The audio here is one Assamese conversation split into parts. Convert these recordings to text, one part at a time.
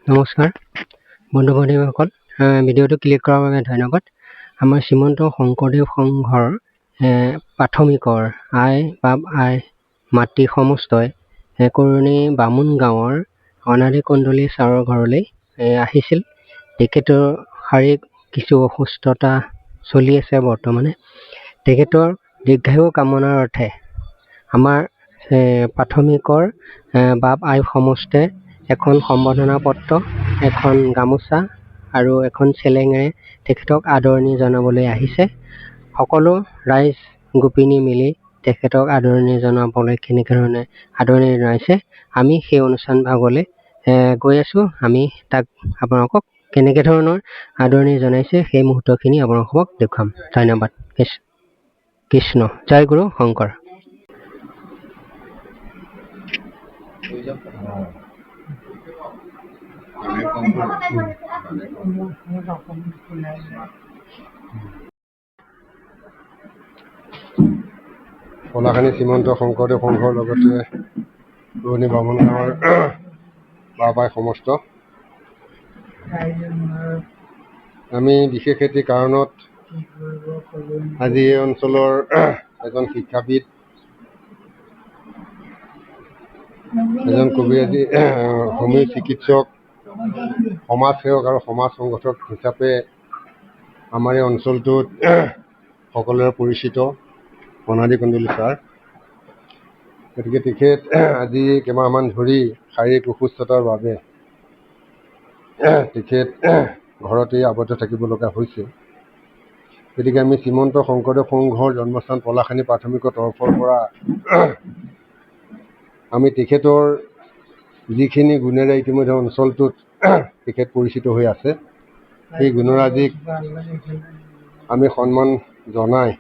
নমস্কাৰ বন্ধু বান্ধৱীসকল, ভিডিঅ'টো ক্লিক কৰাৰ বাবে ধন্যবাদ। আমাৰ শ্ৰীমন্ত শংকৰদেৱ সংঘৰ প্ৰাথমিকৰ আই বাপ আই মাতৃ সমস্তই কৰণী বামুণ গাঁৱৰ অনাদি কন্দলী ছাৰৰ ঘৰলৈ আহিছিল। তেখেতৰ শাৰীৰিক কিছু অসুস্থতা চলি আছে বৰ্তমানে। তেখেতৰ দীৰ্ঘায়ু কামনাৰ অৰ্থে আমাৰ প্ৰাথমিকৰ বাপ আই সমষ্টে এখন সম্বৰ্ধনা পত্ৰ, এখন গামোচা আৰু এখন চেলেঙেৰে তেখেতক আদৰণি জনাবলৈ আহিছে। সকলো ৰাইজ গোপিনী মিলি তেখেতক আদৰণি জনাবলৈ কেনেধৰণে আদৰণি জনাইছে আমি সেই অনুষ্ঠান ভাগলৈ গৈ আছোঁ। আমি তাক আপোনালোকক কেনেকৈ ধৰণৰ আদৰণি জনাইছে সেই মুহূৰ্তখিনি আপোনালোকক দেখুৱাম। ধন্যবাদ। কৃষ্ণ জয় গুৰু শংকৰ। কলাখানি শ্ৰীমন্ত শংকৰদেৱ সংঘৰ লগতে পুৰণি বামুণ গাঁৱৰ বাপ আই সমষ্ট আমি বিশেষ এটি কাৰণত আজি এই অঞ্চলৰ এজন শিক্ষাবিদ, এজন কবিৰাজী, হোমিও চিকিৎসক, সমাজসেৱক আৰু সমাজ সংগঠক হিচাপে আমাৰ এই অঞ্চলটোত সকলোৰে পৰিচিত অনাদি কন্দলী ছাৰ। গতিকে তেখেত আজি কেইমাহমান ধৰি শাৰীৰিক অসুস্থতাৰ বাবে তেখেত ঘৰতেই আৱদ্ধ থাকিব লগা হৈছে। গতিকে আমি শ্ৰীমন্ত শংকৰদেৱ সংঘৰ জন্মস্থান পলাশানী প্ৰাথমিকৰ তৰফৰ পৰা আমি তেখেতৰ যিখিনি গুণেৰে ইতিমধ্যে অঞ্চলটোত তেখেত পৰিচিত হৈ আছে, সেই গুণৰাজিক আমি সন্মান জনাই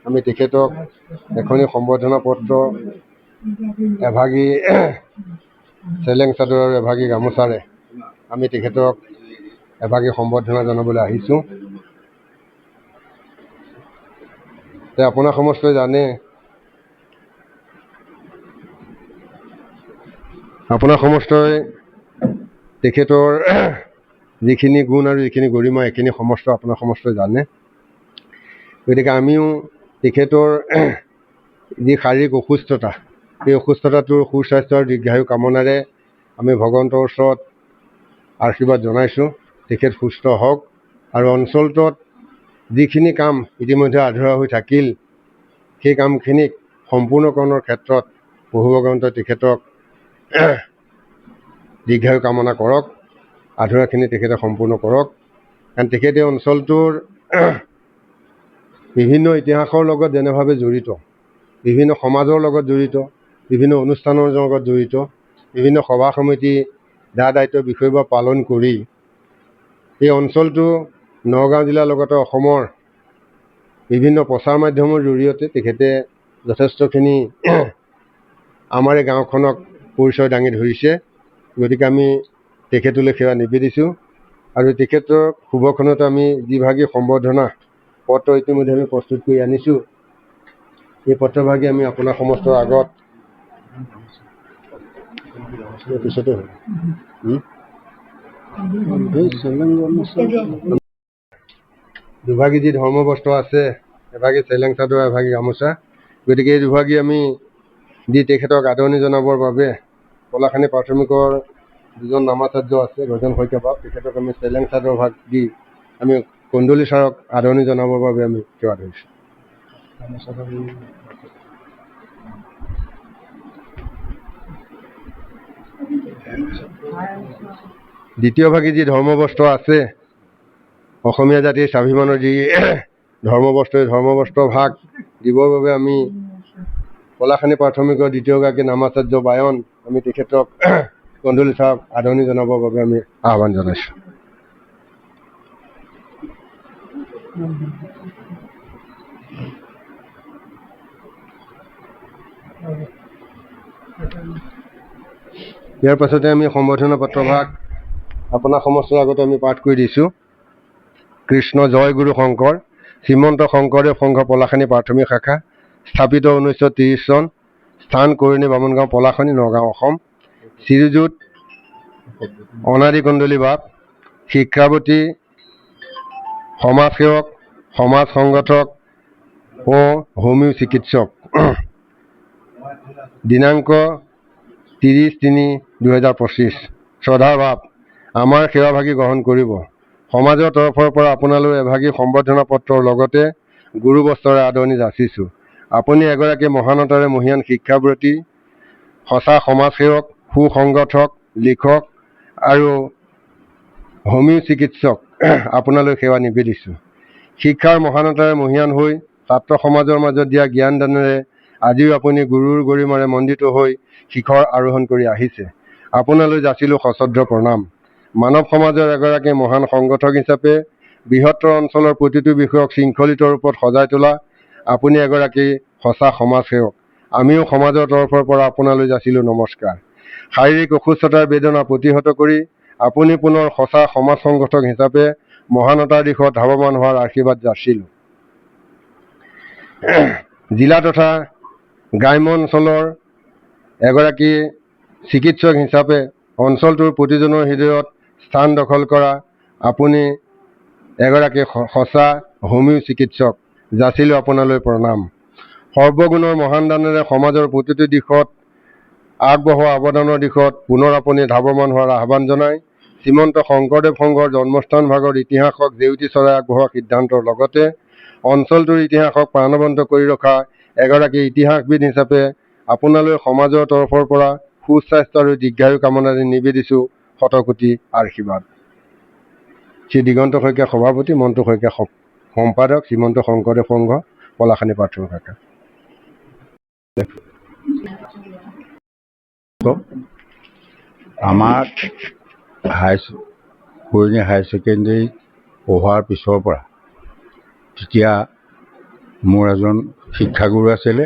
আমি তেখেতক এখনি সম্বৰ্ধনা পত্ৰ, এভাগী চেলেং চাদৰ আৰু এভাগী গামোচাৰে আমি তেখেতক এভাগী সম্বৰ্ধনা জনাবলৈ আহিছোঁ। আপোনাৰ সমস্তই জানে, আপোনাৰ সমস্তই তেখেতৰ যিখিনি গুণ আৰু যিখিনি গৰিমা এইখিনি সমস্ত আপোনাৰ সমস্তই জানে। গতিকে আমিও তেখেতৰ যি শাৰীৰিক অসুস্থতা, সেই অসুস্থতাটোৰ সুস্বাস্থ্য আৰু দীৰ্ঘায়ু কামনাৰে আমি ভগৱন্তৰ ওচৰত আশীৰ্বাদ জনাইছোঁ তেখেত সুস্থ হওক আৰু অঞ্চলটোত যিখিনি কাম ইতিমধ্যে আধৰুৱা হৈ থাকিল সেই কামখিনিক সম্পূৰ্ণকৰণৰ ক্ষেত্ৰত প্ৰভু ভগৱন্তই তেখেতক দীৰ্ঘায়ু কামনা কৰক, আধৰুৱাখিনি তেখেতে সম্পূৰ্ণ কৰক। কাৰণ তেখেতে অঞ্চলটোৰ বিভিন্ন ইতিহাসৰ লগত যেনেভাৱে জড়িত, বিভিন্ন সমাজৰ লগত জড়িত, বিভিন্ন অনুষ্ঠানৰ লগত জড়িত, বিভিন্ন সভা সমিতি দায়িত্ব বিষয়বোৰ পালন কৰি এই অঞ্চলটো নগাঁও জিলাৰ লগতে অসমৰ বিভিন্ন প্ৰচাৰ মাধ্যমৰ জৰিয়তে তেখেতে যথেষ্টখিনি আমাৰ এই গাঁওখনক পৰিচয় দাঙি ধৰিছে। গতিকে আমি তেখেতলৈ সেৱা নিবেদিছোঁ আৰু তেখেতৰ শুভক্ষণত আমি যিভাগী সম্বৰ্ধনা পত্ৰ ইতিমধ্যে আমি প্ৰস্তুত কৰি আনিছোঁ, এই পত্ৰভাগী আমি আপোনাৰ সমস্তৰ আগত পিছতে দুভাগী যি ধৰ্মবস্ত্ৰ আছে, এভাগী চেলেং চাদৰ, এভাগী গামোচা। গতিকে এই দুভাগী আমি দি তেখেতক আদৰণি জনাবৰ বাবে পলাশানী প্ৰাথমিকৰ যিজন নামাচাৰ্য আছে গজন শইকীয়া বাপ, তেখেতক আমি চেলেং চাদৰ ভাগ দি আমি কন্দলী ছাৰক আদৰণি জনাবৰ বাবে আমি সেৱা ধৰিছোঁ। দ্বিতীয়ভাগী যি ধৰ্মবস্ত্ৰ আছে, অসমীয়া জাতিৰ স্বাভিমানৰ যি ধৰ্মবস্ত্ৰ, এই ধৰ্মবস্ত্ৰ ভাগ দিবৰ বাবে আমি পলাশানী প্ৰাথমিকৰ দ্বিতীয়গৰাকী নামাচাৰ্য বায়ন আমি তেখেতক কন্দলী ছাৰক আদৰণি জনাবৰ বাবে আমি আহ্বান জনাইছোঁ। ইয়াৰ পাছতে আমি সম্বৰ্ধনা পত্ৰভাগ আপোনাৰ সমস্তৰ আগতে আমি পাঠ কৰি দিছোঁ। কৃষ্ণ জয় গুৰু শংকৰ। শ্ৰীমন্ত শংকৰদেৱ সংঘ পলাশানী প্ৰাথমিক শাখা, স্থাপিত 1930 চন, স্থান কৰণী বামুণ গাঁও, পলাশানী, নগাঁও, অসম। শ্ৰীযুত অনাদি কুণ্ডলী বাপ, শিক্ষাৱতী, সমাজসেৱক, সমাজ সংগঠক ও হোমিও চিকিৎসক। দিনাংক 30-3-2025। শ্ৰদ্ধাৰ বাপ, আমাৰ সেৱাভাগী গ্ৰহণ কৰিব। সমাজৰ তৰফৰ পৰা আপোনালৈ এভাগী সম্বৰ্ধনা পত্ৰৰ লগতে গুৰু বস্ত্ৰৰে আদৰণি যাচিছোঁ। আপুনি এগৰাকী মহানতাৰে মহিয়ান শিক্ষাব্ৰতী, সঁচা সমাজসেৱক, সুসংগঠক, লিখক আৰু হোমিও চিকিৎসক। আপোনালৈ সেৱা নিবেদিছোঁ। শিক্ষাৰ মহানতাৰে মহিয়ান হৈ ছাত্ৰ সমাজৰ মাজত দিয়া জ্ঞান দানেৰে আজিও আপুনি গুৰুৰ গৰিমাৰে মণ্ডিত হৈ শিখৰ আৰোহণ কৰি আহিছে। আপোনালৈ যাচিলোঁ সশ্ৰদ্ধ প্ৰণাম। মানৱ সমাজৰ এগৰাকী মহান সংগঠক হিচাপে বৃহত্তৰ অঞ্চলৰ প্ৰতিটো বিষয়ক শৃংখলিত ৰূপত সজাই তোলা আপুনি এগৰাকী সঁচা সমাজসেৱক। আমিও সমাজৰ তৰফৰ পৰা আপোনালৈ যাচিলোঁ নমস্কাৰ। শাৰীৰিক অসুস্থতাৰ বেদনা প্ৰতিহত কৰি আপুনি পুনৰ সঁচা সমাজ সংগঠক হিচাপে মহানতাৰ দিশত ধাৱমান হোৱাৰ আশীৰ্বাদ যাচিলোঁ। জিলা তথা গ্ৰাম্য অঞ্চলৰ এগৰাকী চিকিৎসক হিচাপে অঞ্চলটোৰ প্ৰতিজনৰ হৃদয়ত স্থান দখল কৰা আপুনি এগৰাকী সঁচা হোমিও চিকিৎসক। যাচিলোঁ আপোনালৈ প্ৰণাম। সৰ্বগুণৰ মহান দানেৰে সমাজৰ প্ৰতিটো দিশত আগবঢ়োৱা অৱদানৰ দিশত পুনৰ আপুনি ধাৱমান হোৱাৰ আহ্বান জনাই শ্ৰীমন্ত শংকৰদেৱ সংঘৰ জন্মস্থান ভাগৰ ইতিহাসক জেউতি চৰাই আগবঢ়োৱা সিদ্ধান্তৰ লগতে অঞ্চলটোৰ ইতিহাসক প্ৰাণৱন্ত কৰি ৰখা এগৰাকী ইতিহাসবিদ হিচাপে আপোনালৈ সমাজৰ তৰফৰ পৰা সুস্বাস্থ্য আৰু দীৰ্ঘায়ু কামনাৰে নিবেদিছোঁ শতকোটি আশীৰ্বাদ। শ্ৰী দিগন্ত শইকীয়া সভাপতি, মণ্টু শইকীয়া সম্পাদক, শ্ৰীমন্ত শংকৰদেৱ সংঘ, পলাশানী প্ৰাথমিক শাখা। আমাৰ পুৰণি হাই ছেকেণ্ডেৰী পঢ়োৱাৰ পিছৰ পৰা তেতিয়া মোৰ এজন শিক্ষাগুৰু আছিলে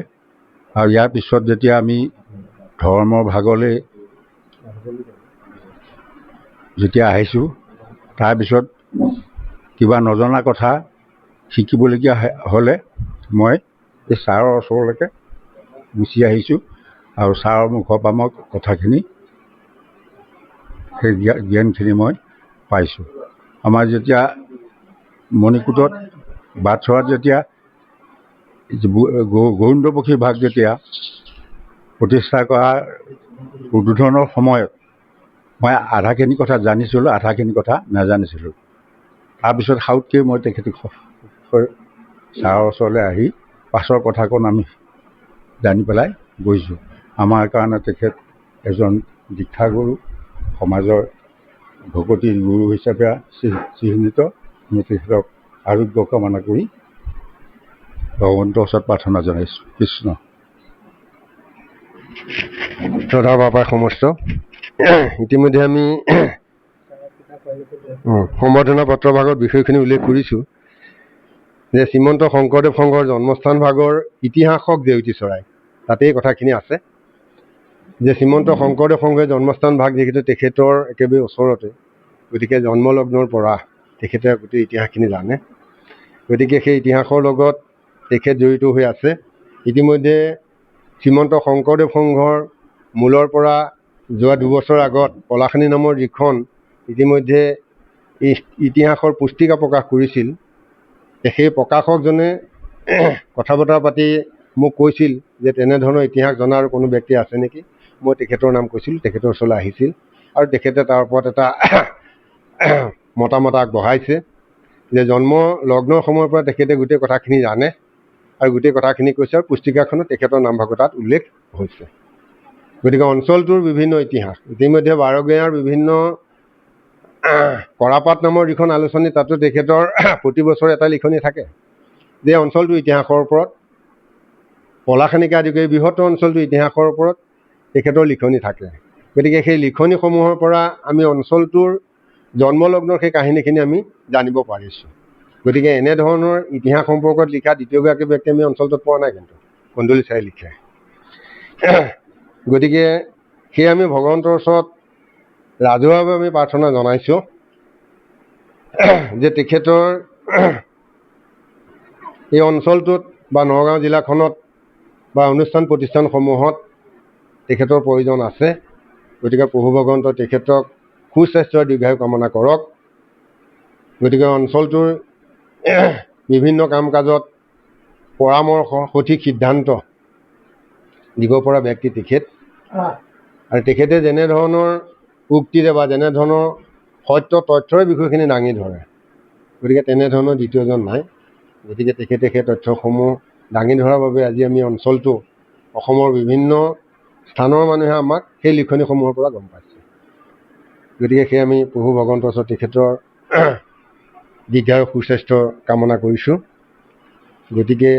আৰু ইয়াৰ পিছত যেতিয়া আমি ধৰ্মৰ ভাগলৈ যেতিয়া আহিছোঁ তাৰপিছত কিবা নজনা কথা শিকিবলগীয়া হ'লে মই এই ছাৰৰ ওচৰলৈকে গুচি আহিছোঁ আৰু ছাৰৰ মুখৰ পৰা মই কথাখিনি সেই জ্ঞানখিনি মই পাইছোঁ। আমাৰ যেতিয়া মণিকূটত বাটচৰাত যেতিয়া গোবিন্দপক্ষী ভাগ যেতিয়া প্ৰতিষ্ঠা কৰাৰ উদ্বোধনৰ সময়ত মই আধাখিনি কথা জানিছিলোঁ, আধাখিনি কথা নাজানিছিলোঁ। তাৰপিছত সাউতকৈ মই তেখেতক ছাৰৰ ওচৰলৈ আহি পাছৰ কথাকণ আমি জানি পেলাই গৈছোঁ। আমাৰ কাৰণে তেখেত এজন দীক্ষাগুৰু, সমাজৰ ভকতিৰ গুৰু হিচাপে চিহ্নিত। মই তেখেতক আৰোগ্য কামনা কৰি ভগৱন্তৰ ওচৰত প্ৰাৰ্থনা জনাইছোঁ। কৃষ্ণ। শ্ৰদ্ধাৰ বাপাই সমস্ত, ইতিমধ্যে আমি সম্বৰ্ধনা পত্ৰ ভাগৰ বিষয়খিনি উল্লেখ কৰিছোঁ যে শ্ৰীমন্ত শংকৰদেৱ সংঘৰ জন্মস্থান ভাগৰ ইতিহাসক জেউতি চৰাই, তাতেই কথাখিনি আছে যে শ্ৰীমন্ত শংকৰদেৱ সংঘৰ জন্মস্থান ভাগ যিহেতু তেখেতৰ একেবাৰে ওচৰতে, গতিকে জন্মলগ্নৰ পৰা তেখেতে গোটেই ইতিহাসখিনি জানে। গতিকে সেই ইতিহাসৰ লগত তেখেত জড়িত হৈ আছে। ইতিমধ্যে শ্ৰীমন্ত শংকৰদেৱ সংঘৰ মূলৰ পৰা যোৱা দুবছৰ আগত পলাশানী নামৰ যিখন ইতিমধ্যে ইতিহাসৰ পুস্তিকা প্ৰকাশ কৰিছিল, সেই প্ৰকাশকজনে কথা বতৰা পাতি মোক কৈছিল যে তেনেধৰণৰ ইতিহাস জনা আৰু কোনো ব্যক্তি আছে নেকি। মই তেখেতৰ নাম কৈছিলোঁ, তেখেতৰ ওচৰলৈ আহিছিল আৰু তেখেতে তাৰ ওপৰত এটা মতামত আগবঢ়াইছে যে জন্ম লগ্নৰ সময়ৰ পৰা তেখেতে গোটেই কথাখিনি জানে আৰু গোটেই কথাখিনি কৈছে আৰু পুস্তিকাখনত তেখেতৰ নামভাগৰ তাত উল্লেখ হৈছে। গতিকে অঞ্চলটোৰ বিভিন্ন ইতিহাস ইতিমধ্যে বাৰগঞাৰ বিভিন্ন কৰাপাত নামৰ যিখন আলোচনী, তাতো তেখেতৰ প্ৰতি বছৰে এটা লিখনি থাকে যে অঞ্চলটোৰ ইতিহাসৰ ওপৰত, পলাশানীকে আদি কৰি বৃহত্তৰ অঞ্চলটোৰ ইতিহাসৰ ওপৰত তেখেতৰ লিখনি থাকে। গতিকে সেই লিখনিসমূহৰ পৰা আমি অঞ্চলটোৰ জন্মলগ্নৰ সেই কাহিনীখিনি আমি জানিব পাৰিছোঁ। গতিকে এনেধৰণৰ ইতিহাস সম্পৰ্কত লিখা দ্বিতীয়গৰাকী ব্যক্তি আমি অঞ্চলটোত পোৱা নাই, কিন্তু কন্দলী ছাৰে লিখে। গতিকে সেই আমি ভগৱন্তৰ ওচৰত ৰাজহুৱাভাৱে আমি প্ৰাৰ্থনা জনাইছোঁ যে তেখেতৰ এই অঞ্চলটোত বা নগাঁও জিলাখনত বা অনুষ্ঠান প্ৰতিষ্ঠানসমূহত তেখেতৰ প্ৰয়োজন আছে। গতিকে প্ৰভু ভগৱন্ত তেখেতক সুস্বাস্থ্য দীৰ্ঘায়ু কামনা কৰক। গতিকে অঞ্চলটোৰ বিভিন্ন কাম কাজত পৰামৰ্শ সঠিক সিদ্ধান্ত দিব পৰা ব্যক্তি তেখেত। আৰু তেখেতে যেনেধৰণৰ উক্তিৰে বা যেনেধৰণৰ সত্য তথ্যৰ বিষয়খিনি দাঙি ধৰে, গতিকে তেনেধৰণৰ দ্বিতীয়জন নাই। গতিকে তেখেতে সেই তথ্যসমূহ দাঙি ধৰাৰ বাবে আজি আমি অঞ্চলটো অসমৰ বিভিন্ন স্থানৰ মানুহে আমাক সেই লিখনিসমূহৰ পৰা গম পাইছে। গতিকে সেই আমি প্ৰভু ভগৱন্তৰ ওচৰত তেখেতৰ দীৰ্ঘায়ু সুস্বাস্থ্য কামনা কৰিছোঁ। গতিকে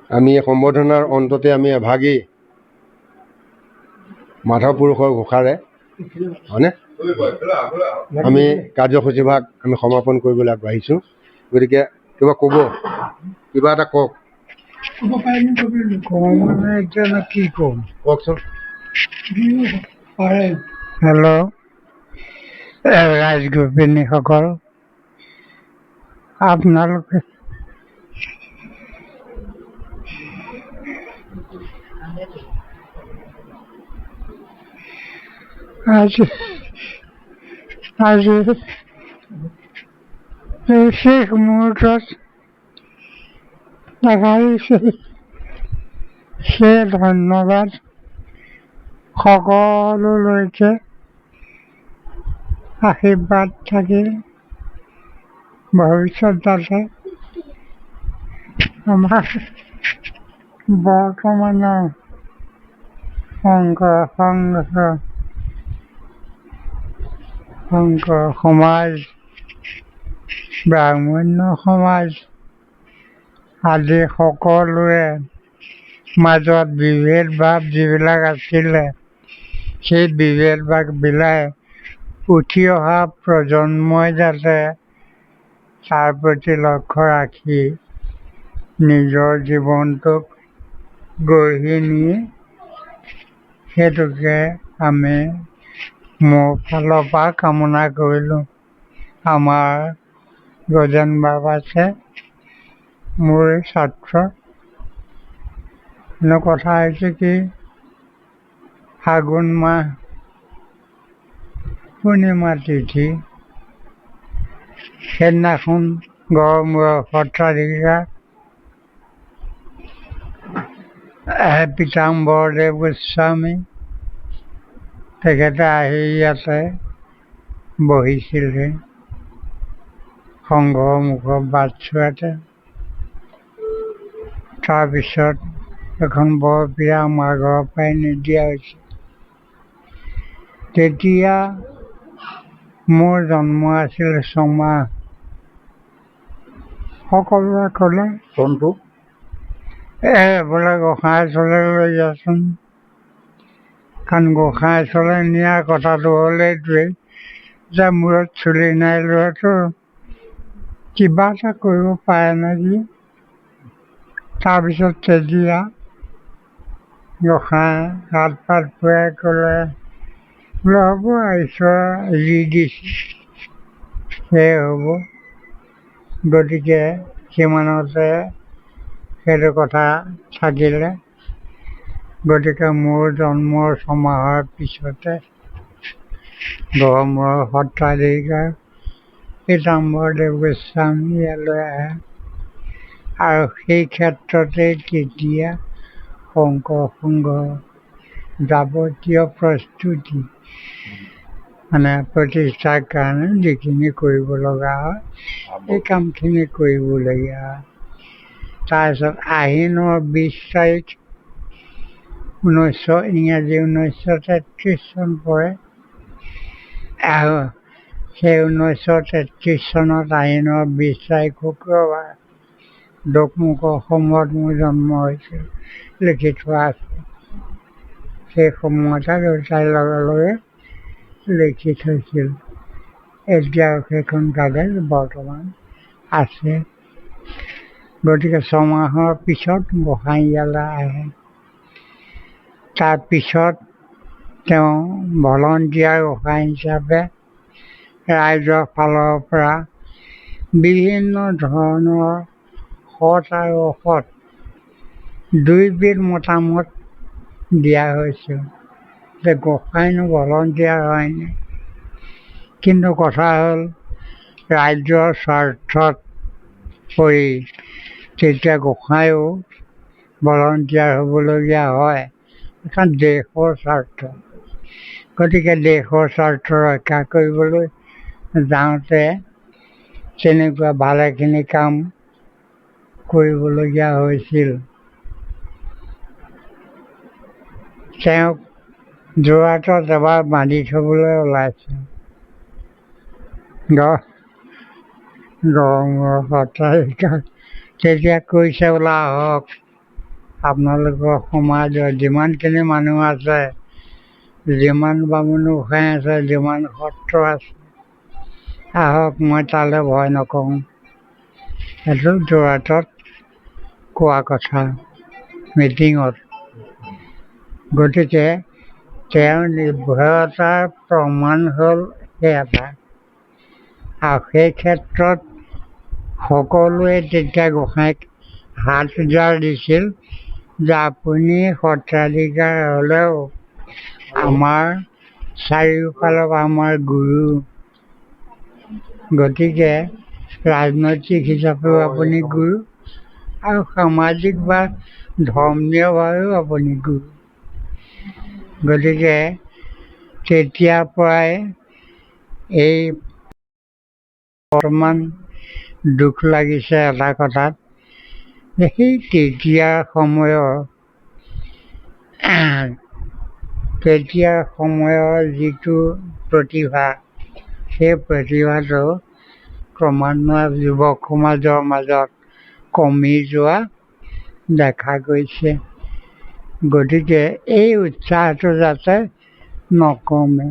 আমি সম্বৰ্ধনাৰ অন্ততে আমি এভাগেই মাধৱ পুৰুষৰ ঘোষাৰে হয়নে আমি কাৰ্যসূচীভাগ আমি সমাপন কৰিবলৈ আগবাঢ়িছোঁ। গতিকে কিবা ক'ব, কিবা এটা কওক। কি ক'ম কওকচোন। হেল্ল', ৰাজগোপিনীসকল, আপোনালোকে আজি এই শেষ মুহূৰ্তত দেখা দিছে, সেই ধন্যবাদ সকলোলৈকে আশীৰ্বাদ থাকিল। ভৱিষ্যতে আমাৰ বৰ্তমানৰ শংকৰ সমাজ, ব্ৰাহ্মণ্য সমাজ আদি সকলোৰে মাজত বিভেদ ভাৱ যিবিলাক আছিলে, সেই বিভেদ ভাৱবিলাক উঠি অহা প্ৰজন্মই যাতে তাৰ প্ৰতি লক্ষ্য ৰাখি নিজৰ জীৱনটোক গঢ়ি নিয়ে, সেইটোকে আমি মোৰ ফালৰ পৰা কামনা কৰিলোঁ। আমাৰ গজেন বাবাছে মোৰ ছাত্ৰ। কথা হৈছে কি, ফাগুণ মাহ পূৰ্ণিমা তিথি, সেইদিনাখন গড়মূৰৰ সত্ৰাধিকাৰ পীতাম্বৰদেৱ গোস্বামী তেখেতে আহি ইয়াতে বহিছিলে সংঘৰ মুখৰ বাটচুৱাতে। তাৰপিছত এখন বৰবিয়া আমাৰ ঘৰৰ পৰাই নিদিয়া হৈছে। তেতিয়া মোৰ জন্ম আছিল 6 মাহ। সকলোৱে ক'লে চনটো বোলে গোঁসাই চলে লৈ যাচোন। কাৰণ গোঁসাই চলে নিয়া কথাটো হ'ল এইটোৱেই যে মূৰত চুলি নাই লোৱাটো কিবা এটা কৰিব পাৰে নেকি। তাৰপিছত তেতিয়া গোঁসাই হাত পাত ফুৰাই ক'লে বোলে হ'ব, ঈশ্বৰ যি দিছে সেয়ে হ'ব। গতিকে সিমানতে সেইটো কথা থাকিলে। গতিকে মোৰ জন্মৰ 6 মাহৰ পিছতে গড়মূৰৰ সত্ৰাধিকাৰ পীতাম্বৰদেৱ গোস্বামী ইয়ালৈ আহে। আৰু সেই ক্ষেত্ৰতে তেতিয়া শংকৰ সংঘৰ যাৱতীয় প্ৰস্তুতি প্ৰতিষ্ঠাৰ কাৰণে যিখিনি কৰিব লগা হয় এই কামখিনি কৰিবলগীয়া হয়। তাৰপিছত আহিনৰ 20 তাৰিখ ইংৰাজী 1933 চন পৰে। আৰু সেই 1933 চনত আহিনৰ 20 তাৰিখ শুক্ৰবাৰ দোকমোকৰ অসমত মোৰ জন্ম হৈছিল, লিখি থোৱা আছে। সেই সময়তে দেউতাই লগে লগে লিখি থৈছিল। এতিয়াও সেইখন কাগজ বৰ্তমান আছে। গতিকে 6 মাহৰ পিছত গোসাঁই ইয়ালৈ আহে। তাৰপিছত তেওঁ ভলণ্টিয়াৰ গোসাঁই হিচাপে ৰাইজৰ ফালৰ পৰা বিভিন্ন ধৰণৰ সৎ আৰু অসৎ দুইবিধ মতামত দিয়া হৈছিল যে গোসাঁইনো ভলণ্টিয়াৰ হয়নে, কিন্তু কথা হ'ল ৰাজ্যৰ স্বাৰ্থত পৰি তেতিয়া গোসাঁইও ভলণ্টিয়াৰ হ'বলগীয়া হয়, এখন দেশৰ স্বাৰ্থ। গতিকে দেশৰ স্বাৰ্থ ৰক্ষা কৰিবলৈ যাওঁতে তেনেকুৱা ভালেখিনি কাম কৰিবলগীয়া হৈছিল। তেওঁক যোৰহাটত এবাৰ বান্ধি থ'বলৈ ওলাইছিল। গড়মূৰৰ সত্ৰাধিকাৰ তেতিয়া কৈছে বোলে আহক, আপোনালোকৰ সমাজৰ যিমানখিনি মানুহ আছে, যিমান বামুণ গোসাঁই আছে, যিমান সত্ৰ আছে, আহক, মই তালৈ ভয় নকৰোঁ। সেইটো যোৰহাটত কোৱা কথা মিটিঙত। গতিকে তেওঁৰ নিৰ্ভয়তাৰ প্ৰমাণ হ'ল সেই এটা। আৰু সেই ক্ষেত্ৰত সকলোৱে তেতিয়া গোসাঁইক হাত উজাৰ দিছিল যে আপুনি সত্ৰাধিকাৰ হ'লেও আমাৰ চাৰিওফালৰ আমাৰ গুৰু, গতিকে ৰাজনৈতিক হিচাপেও আপুনি গুৰু আৰু সামাজিক বা ধৰ্মীয়ভাৱেও আপুনি গুৰু। গতিকে তেতিয়াৰ পৰাই এই বৰ্তমান দুখ লাগিছে এটা কথাত যে সেই তেতিয়াৰ সময়ৰ যিটো প্ৰতিভা, সেই প্ৰতিভাটো ক্ৰমান্বয়ে যুৱক সমাজৰ মাজত কমি যোৱা দেখা গৈছে। গতিকে এই উৎসাহটো যাতে নকমে,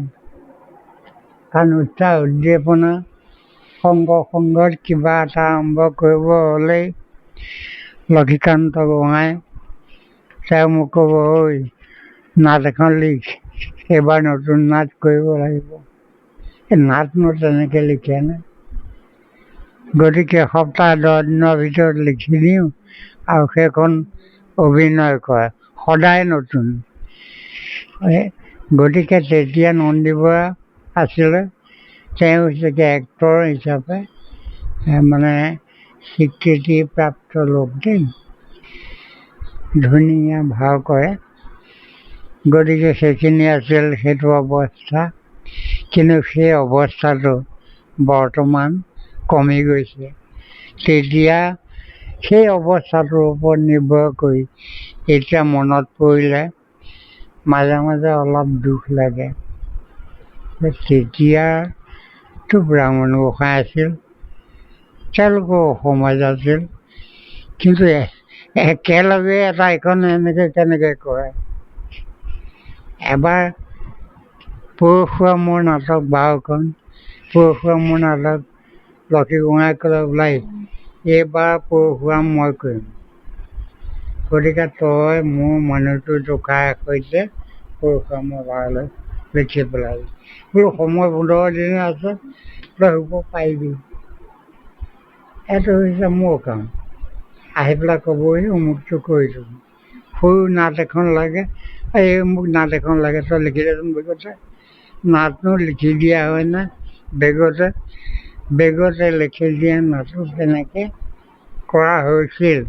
কাৰণ উৎসাহ উদ্দীপনা সংঘত কিবা এটা আৰম্ভ কৰিব হ'লেই লক্ষীকান্ত গোহাঁই তেওঁ মোক ক'ব, ঐ নাট এখন লিখ, এইবাৰ নতুন নাট কৰিব লাগিব। এই নাটনো তেনেকৈ লিখেনে? গতিকে সপ্তাহ 10 দিনৰ ভিতৰত লিখি দিওঁ আৰু সেইখন অভিনয় কৰে, সদায় নতুন। গতিকে তেতিয়া নন্দী বৰা আছিলে, তেওঁ হৈছে এক্টৰ হিচাপে মানে স্বীকৃতিপ্ৰাপ্ত লোক দেই, ধুনীয়া ভাও কৰে। গতিকে সেইখিনি আছিল সেইটো অৱস্থা। কিন্তু সেই অৱস্থাটো বৰ্তমান কমি গৈছে। তেতিয়া সেই অৱস্থাটোৰ ওপৰত নিৰ্ভৰ কৰি এতিয়া মনত পৰিলে মাজে মাজে অলপ দুখ লাগে। তেতিয়াতো ব্ৰাহ্মণ গোসাঁই আছিল, তেওঁলোকো সমাজ আছিল, কিন্তু একেলগে এটা এখন এনেকৈ কেনেকৈ কৰে। এবাৰ পৰশুৱা মোৰ নাটক বাৰখন, পৰশুৱা মোৰ নাটক লক্ষী গোহাঁই ক'লে ওলাই, এইবাৰ পৰশুৱা মই কৰিম, গতিকে তই মোৰ মানুহটো জোখাৰ সৈতে পৰশুৱা মই ভাড়ালৈ লিখি পেলাবি। বোলো সময় 15 দিন আছে, তই হ'ব পাৰিবি। এইটো হৈছে মোৰ কাম। আহি পেলাই ক'বহি অমুকটো কৰি দিম। সৰু নাট এখন লাগে, এই মোক নাট এখন লাগে, তই লিখি দেচোন বেগতে। নাটনো লিখি দিয়া হয় না বেগতে লিখি দিয়া নাটক তেনেকৈ কৰা হৈছিল।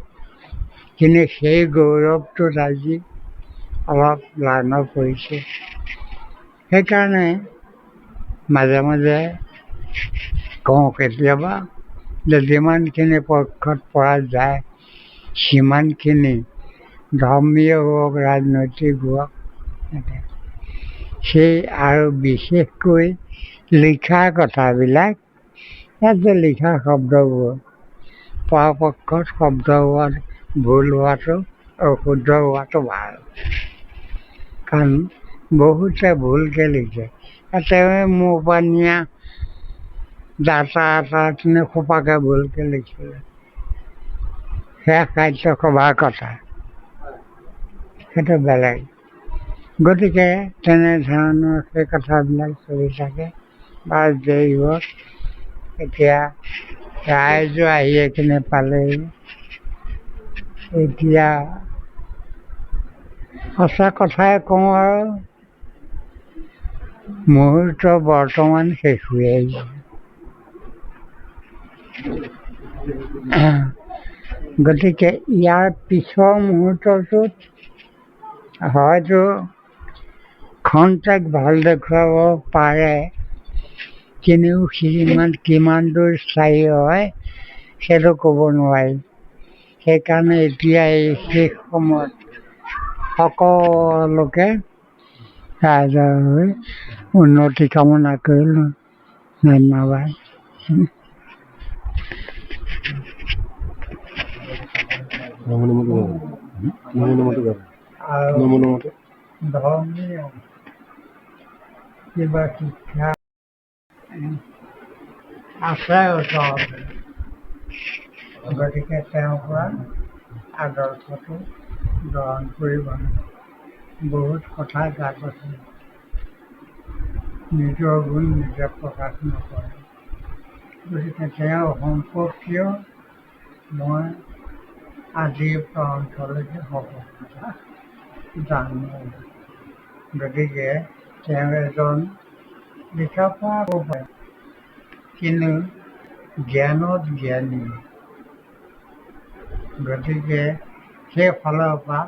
কিন্তু সেই গৌৰৱটোত আজি অলপ লাৰ্ণ পৰিছে। সেইকাৰণে মাজে মাজে কওঁ কেতিয়াবা যে যিমানখিনি পক্ষত পৰা যায় সিমানখিনি ধৰ্মীয় হওক, ৰাজনৈতিক হওক, সেই আৰু বিশেষকৈ লিখা কথাবিলাক, ইয়াত যে লিখা শব্দবোৰ পৰাপক্ষত শব্দ হোৱাত ভুল হোৱাটো আৰু শুদ্ধ হোৱাটো ভাল, কাৰণ বহুতে ভুলকৈ লিখে। তেওঁৱে মোৰ পৰা নিয়া ডাটা এটা সোপাকে ভুলকৈ লিখিলে, সেয়া সাহিত্য সভাৰ কথা, সেইটো বেলেগ। গতিকে তেনেধৰণৰ সেই কথাবিলাক চলি থাকে। বা দেৰি হওক, এতিয়া ৰাইজো আহি এইখিনি পালেহি। এতিয়া সঁচা কথাই কওঁ আৰু মুহূৰ্ত বৰ্তমান শেষ হৈ আহিছে। গতিকে ইয়াৰ পিছৰ মুহূৰ্তটোত হয়তো খন্তেক ভাল দেখুৱাব পাৰে, কিন্তু কিমান দূৰ স্থায়ী হয় সেইটো ক'ব নোৱাৰি। সেইকাৰণে এতিয়া এই শেষ সময়ত সকলোকে ৰাইজৰ হৈ উন্নতি কামনা কৰিলোঁ। ধন্যবাদ। ধৰ্মীয় কিবা শিক্ষা আছে ওচৰতে, গতিকে তেওঁৰ পৰা আদৰ্শটো গ্ৰহণ কৰিব। বহুত কথা গাত আছে, নিজৰ গুণ নিজে প্ৰকাশ নকৰে। গতিকে তেওঁ সম্পৰ্কীয় মই আজিৰ পৰা অঞ্চললৈকে সকলো কথা জানো। গতিকে তেওঁ এজন লিখা পঢ়া হ'ব পাৰে, কিন্তু জ্ঞানত জ্ঞানী। গতিকে সেইফালৰ পৰা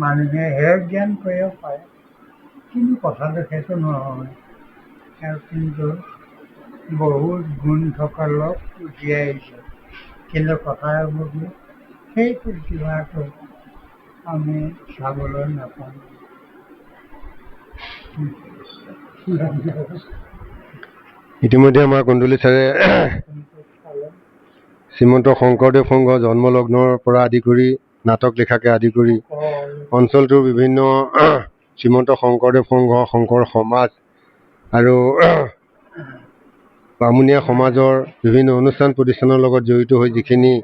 মানুহে হেয় জ্ঞান কৰিব পাৰে, কিন্তু কথাটো সেইটো নহয়। তেওঁ কিন্তু বহুত গুণ থকা লোক জীয়াইছে, কিন্তু কথা বুজি সেই প্ৰতিভাটো আমি চাবলৈ নাপাওঁ। ইতিমধ্যে আমাৰ কুন্দলি ছাৰে শ্ৰীমন্ত শংকৰদেৱ সংঘ জন্মলগ্নৰ পৰা আদি কৰি নাটক লিখাকে আদি কৰি অঞ্চলটোৰ বিভিন্ন শ্ৰীমন্ত শংকৰদেৱ সংঘ, শংকৰ সমাজ আৰু বামুণীয়া সমাজৰ বিভিন্ন অনুষ্ঠান প্ৰতিষ্ঠানৰ লগত জড়িত হৈ যিখিনি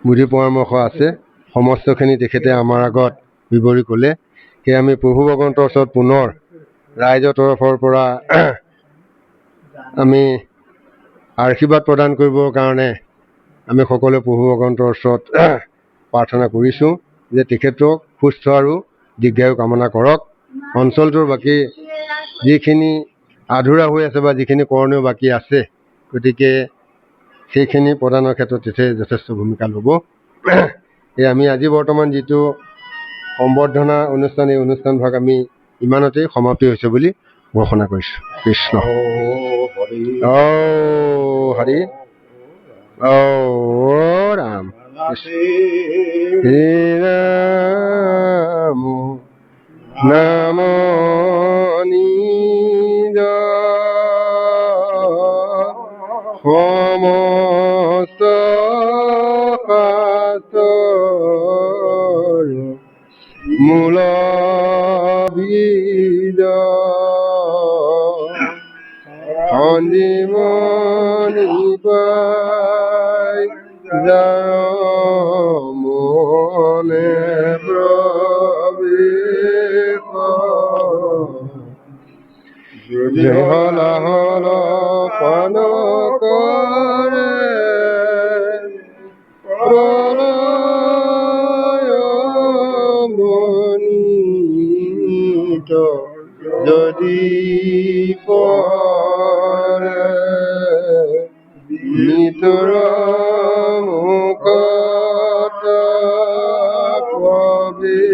বুদ্ধি পৰামৰ্শ আছে, সমস্তখিনি তেখেতে আমাৰ আগত বিৱৰি ক'লে। সেয়ে আমি প্ৰভু ভগৱন্তৰ ওচৰত পুনৰ ৰাইজৰ তৰফৰ পৰা আমি আশীৰ্বাদ প্ৰদান কৰিবৰ কাৰণে আমি সকলোৱে প্ৰভু ভগৱন্তৰ ওচৰত প্ৰাৰ্থনা কৰিছোঁ যে তেখেতক সুস্থ আৰু দীৰ্ঘায়ু কামনা কৰক। অঞ্চলটোৰ বাকী যিখিনি আধৰুৱা হৈ আছে বা যিখিনি কৰণীয় বাকী আছে, গতিকে সেইখিনি প্ৰদানৰ ক্ষেত্ৰত তেখেতে যথেষ্ট ভূমিকা ল'ব। এই আমি আজি বৰ্তমান যিটো সম্বৰ্ধনা অনুষ্ঠান, এই অনুষ্ঠানভাগ আমি ইমানতেই সমাপ্তি হৈছে বুলি ঘোষণা কৰিছোঁ। কৃষ্ণ ঔ হৰি ঔ ৰাম শ্ৰী ৰাম নাম নিজ সমস্ত শাস্ত্ৰৰ মূল বীজ সঞ্জীৱনী পাই যাৰ মনে প্ৰৱেশ হলাহল পান কৰে প্ৰলয় মনিত যদি পৰে নিতৰ মুখত প্ৰৱেশিলে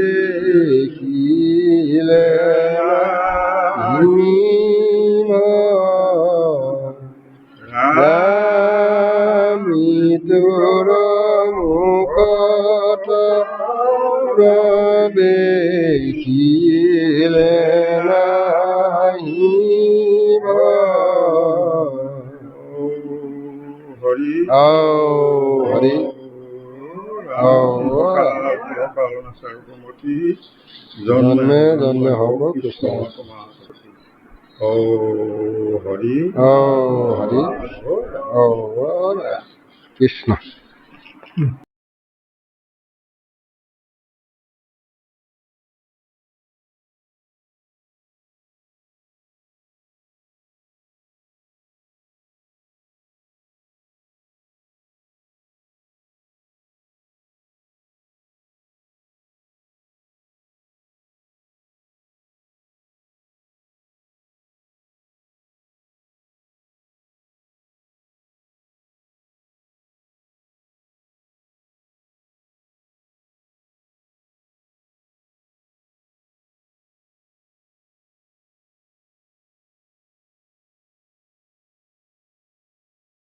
মৃত্যুৰ মুখত প্ৰৱেশিলে নাহিব। হৰি জন্মে জন্মে হ'ব কৃষ্ণ। হৰি হৰি কৃষ্ণ।